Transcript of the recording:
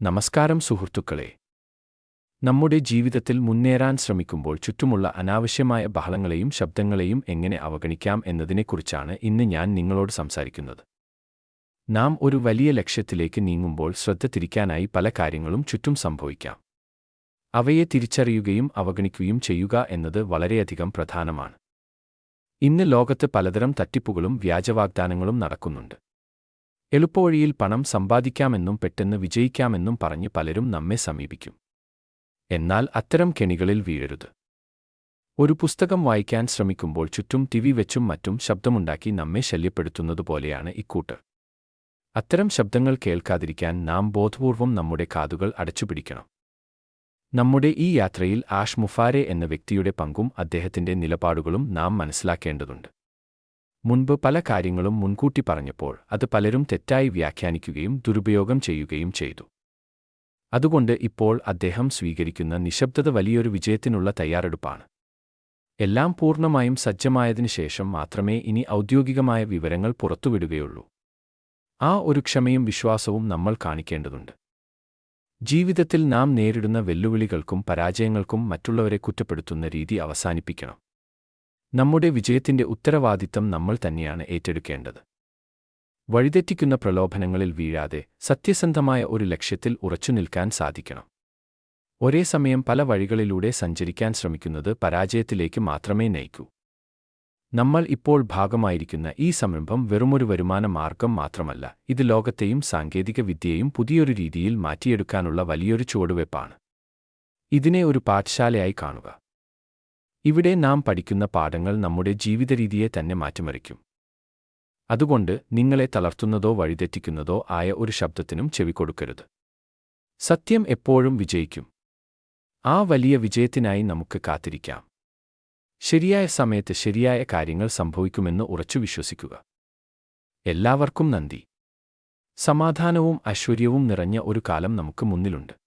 നമസ്കാരം സുഹൃത്തുക്കളെ. നമ്മുടെ ജീവിതത്തിൽ മുന്നേറാൻ ശ്രമിക്കുമ്പോൾ ചുറ്റുമുള്ള അനാവശ്യമായ ബഹളങ്ങളെയും ശബ്ദങ്ങളെയും എങ്ങനെ അവഗണിക്കാം എന്നതിനെക്കുറിച്ചാണ് ഇന്ന് ഞാൻ നിങ്ങളോട് സംസാരിക്കുന്നത്. നാം ഒരു വലിയ ലക്ഷ്യത്തിലേക്ക് നീങ്ങുമ്പോൾ ശ്രദ്ധ തിരിക്കാനായി പല കാര്യങ്ങളും ചുറ്റും സംഭവിക്കാം. അവയെ തിരിച്ചറിയുകയും അവഗണിക്കുകയും ചെയ്യുക എന്നത് വളരെയധികം പ്രധാനമാണ്. ഇന്ന് ലോകത്ത് പലതരം തട്ടിപ്പുകളും വ്യാജവാഗ്ദാനങ്ങളും നടക്കുന്നുണ്ട്. എളുപ്പവഴിയിൽ പണം സമ്പാദിക്കാമെന്നും പെട്ടെന്ന് വിജയിക്കാമെന്നും പറഞ്ഞ് പലരും നമ്മെ സമീപിക്കും. എന്നാൽ അത്തരം കെണികളിൽ വീഴരുത്. ഒരു പുസ്തകം വായിക്കാൻ ശ്രമിക്കുമ്പോൾ ചുറ്റും ടിവി വെച്ചും മറ്റും ശബ്ദമുണ്ടാക്കി നമ്മെ ശല്യപ്പെടുത്തുന്നതുപോലെയാണ് ഇക്കൂട്ടർ. അത്തരം ശബ്ദങ്ങൾ കേൾക്കാതിരിക്കാൻ നാം ബോധപൂർവം നമ്മുടെ കാതുകൾ അടച്ചുപിടിക്കണം. നമ്മുടെ ഈ യാത്രയിൽ ആഷ് മുഫാരെ എന്ന വ്യക്തിയുടെ പങ്കും അദ്ദേഹത്തിന്റെ നിലപാടുകളും നാം മനസ്സിലാക്കേണ്ടതുണ്ട്. മുൻപ് പല കാര്യങ്ങളും മുൻകൂട്ടി പറഞ്ഞപ്പോൾ അത് പലരും തെറ്റായി വ്യാഖ്യാനിക്കുകയും ദുരുപയോഗം ചെയ്യുകയും ചെയ്തു. അതുകൊണ്ട് ഇപ്പോൾ അദ്ദേഹം സ്വീകരിക്കുന്ന നിശബ്ദത വലിയൊരു വിജയത്തിനുള്ള തയ്യാറെടുപ്പാണ്. എല്ലാം പൂർണ്ണമായും സജ്ജമായതിനു ശേഷം മാത്രമേ ഇനി ഔദ്യോഗികമായ വിവരങ്ങൾ പുറത്തുവിടുകയുള്ളൂ. ആ ഒരു ക്ഷമയും വിശ്വാസവും നമ്മൾ കാണിക്കേണ്ടതുണ്ട്. ജീവിതത്തിൽ നാം നേരിടുന്ന വെല്ലുവിളികൾക്കും പരാജയങ്ങൾക്കും മറ്റുള്ളവരെ കുറ്റപ്പെടുത്തുന്ന രീതി അവസാനിപ്പിക്കണം. നമ്മുടെ വിജയത്തിന്റെ ഉത്തരവാദിത്തം നമ്മൾ തന്നെയാണ് ഏറ്റെടുക്കേണ്ടത്. വഴിതെറ്റിക്കുന്ന പ്രലോഭനങ്ങളിൽ വീഴാതെ സത്യസന്ധമായ ഒരു ലക്ഷ്യത്തിൽ ഉറച്ചുനിൽക്കാൻ സാധിക്കണം. ഒരേ സമയം പല വഴികളിലൂടെ സഞ്ചരിക്കാൻ ശ്രമിക്കുന്നത് പരാജയത്തിലേക്ക് മാത്രമേ നയിക്കൂ. നമ്മൾ ഇപ്പോൾ ഭാഗമായിരിക്കുന്ന ഈ സംരംഭം വെറുമൊരു വരുമാന മാർഗം മാത്രമല്ല, ഇത് ലോകത്തെയും സാങ്കേതിക വിദ്യയെയും പുതിയൊരു രീതിയിൽ മാറ്റിയെടുക്കാനുള്ള വലിയൊരു ചുവടുവയ്പ്പാണ്. ഇതിനെ ഒരു പാഠശാലയായി കാണുക. ഇവിടെ നാം പഠിക്കുന്ന പാഠങ്ങൾ നമ്മുടെ ജീവിതരീതിയെ തന്നെ മാറ്റിമറിക്കും. അതുകൊണ്ട് നിങ്ങളെ തളർത്തുന്നതോ വഴിതെറ്റിക്കുന്നതോ ആയ ഒരു ശബ്ദത്തിനും ചെവികൊടുക്കരുത്. സത്യം എപ്പോഴും വിജയിക്കും. ആ വലിയ വിജയത്തിനായി നമുക്ക് കാത്തിരിക്കാം. ശരിയായ സമയത്ത് ശരിയായ കാര്യങ്ങൾ സംഭവിക്കുമെന്ന് ഉറച്ചു വിശ്വസിക്കുക. എല്ലാവർക്കും നന്ദി. സമാധാനവും ഐശ്വര്യവും നിറഞ്ഞ ഒരു കാലം നമുക്ക് മുന്നിലുണ്ട്.